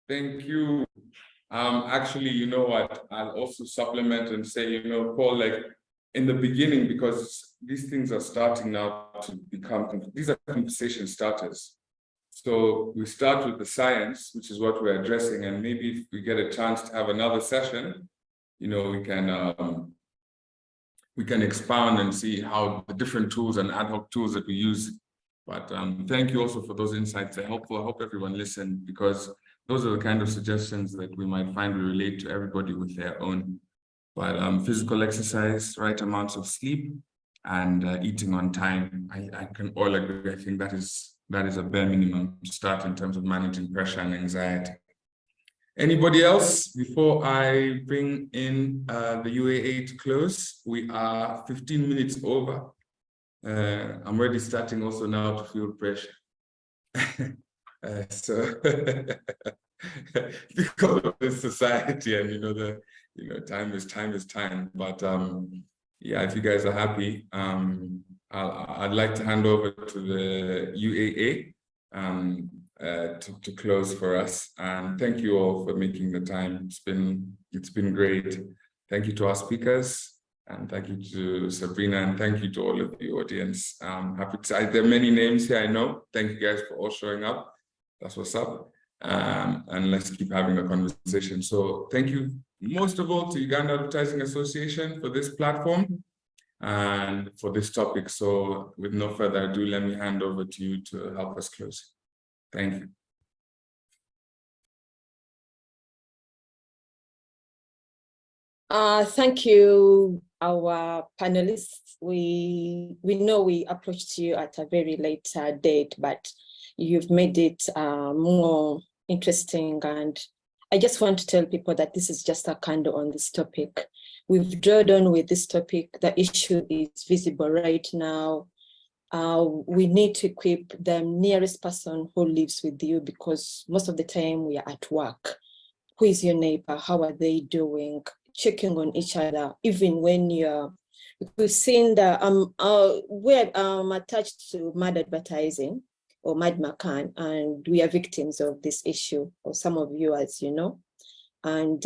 Thank you. Actually, you know what, I'll also supplement and say, you know, Paul, like in the beginning, because these things are starting now to become, these are conversation starters. So we start with the science, which is what we're addressing, and maybe if we get a chance to have another session, you know, we can expand and see how the different tools and ad hoc tools that we use. But thank you also for those insights. They're helpful. I hope everyone listened, because those are the kind of suggestions that we might find we relate to everybody with their own. But physical exercise, right amounts of sleep, and eating on time. I can all agree. I think that is a bare minimum to start in terms of managing pressure and anxiety. Anybody else before I bring in the UAA to close? We are 15 minutes over. I'm already starting also now to feel pressure. So because of the society, and time is time. But yeah, if you guys are happy, I'd like to hand over to the UAA to close for us. And thank you all for making the time. It's been great. Thank you to our speakers, and thank you to Sabrina, and thank you to all of the audience. Happy to, there are many names here, I know. Thank you guys for all showing up. That's what's up. And let's keep having a conversation. So thank you most of all to Uganda Advertising Association for this platform and for this topic. So with no further ado, let me hand over to you to help us close. Thank you. Thank you, our panelists. We know we approached you at a very late date, but you've made it more interesting. And I just want to tell people that this is just a candle on this topic. We've drilled on with this topic. The issue is visible right now. We need to equip the nearest person who lives with you, because most of the time we are at work. Who is your neighbor? How are they doing? Checking on each other, even when we've seen that we're attached to Mad Advertising or Mad McCann, and we are victims of this issue, or some of you, as you know. And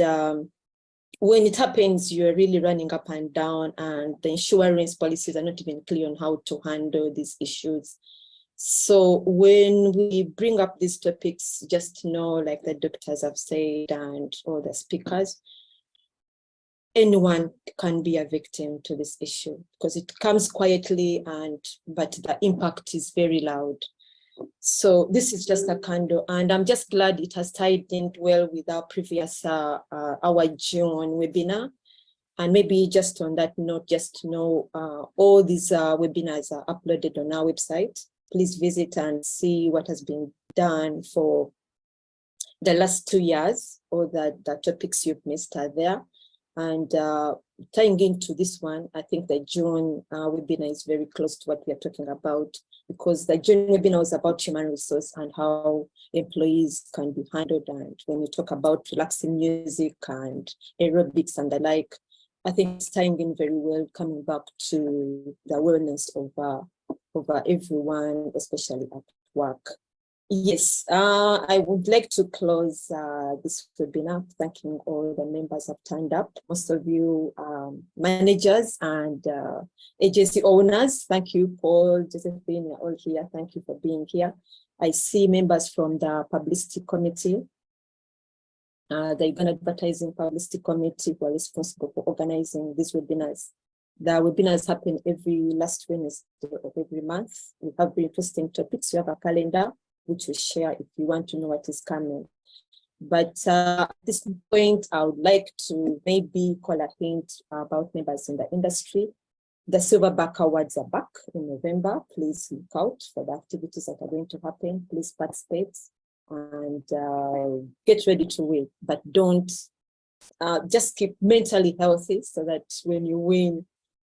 when it happens, you're really running up and down, and the insurance policies are not even clear on how to handle these issues. So when we bring up these topics, just know, like the doctors have said and all the speakers, anyone can be a victim to this issue, because it comes quietly, but the impact is very loud. So this is just a candle, and I'm just glad it has tied in well with our previous our June webinar. And maybe just on that note, just to know all these webinars are uploaded on our website. Please visit and see what has been done for the last 2 years. All the topics you've missed are there. And tying into this one, I think the June webinar is very close to what we are talking about. because the general webinar was about human resource and how employees can be handled. And when you talk about relaxing music and aerobics and the like, I think it's tying in very well, coming back to the awareness of everyone, especially at work. Yes, I would like to close this webinar, thanking all the members who have turned up. Most of you managers and agency owners, thank you, Paul, Josephine, you're all here. Thank you for being here. I see members from the publicity committee, the Uganda Advertising Publicity Committee, who are responsible for organizing these webinars. The webinars happen every last Wednesday of every month. We have very interesting topics. We have a calendar which we share if you want to know what is coming. But at this point, I would like to maybe call a hint about members in the industry. The Silverback Awards are back in November. Please look out for the activities that are going to happen. Please participate and get ready to win. But don't, just keep mentally healthy so that when you win,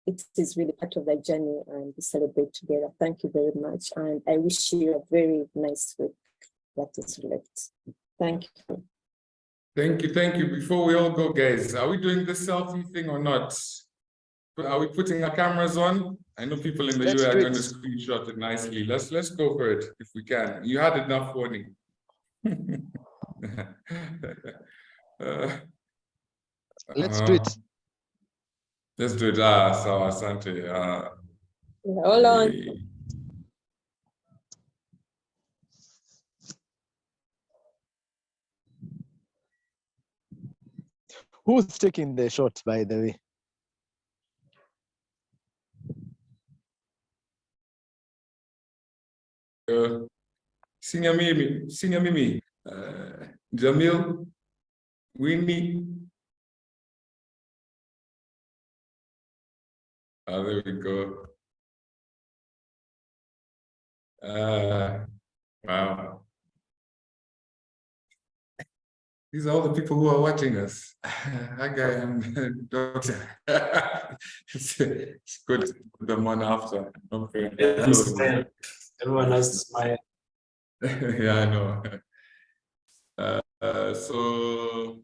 it is really part of the journey and we celebrate together. Thank you very much. And I wish you a very nice week that is left. Thank you. Thank you, thank you. Before we all go, guys, are we doing the selfie thing or not? Are we putting our cameras on? I know people in the US are going to screenshot it nicely. Let's go for it if we can. You had enough warning. Let's do it. Let's do it. Sawa, asante. Hold on. Who's taking the shot, by the way? Senior Mimi, Jamil, Winnie. There we go. Wow. These are all the people who are watching us. That guy, I'm doctor. It's good to put them on after. Okay. Everyone has to smile. Yeah, I know. So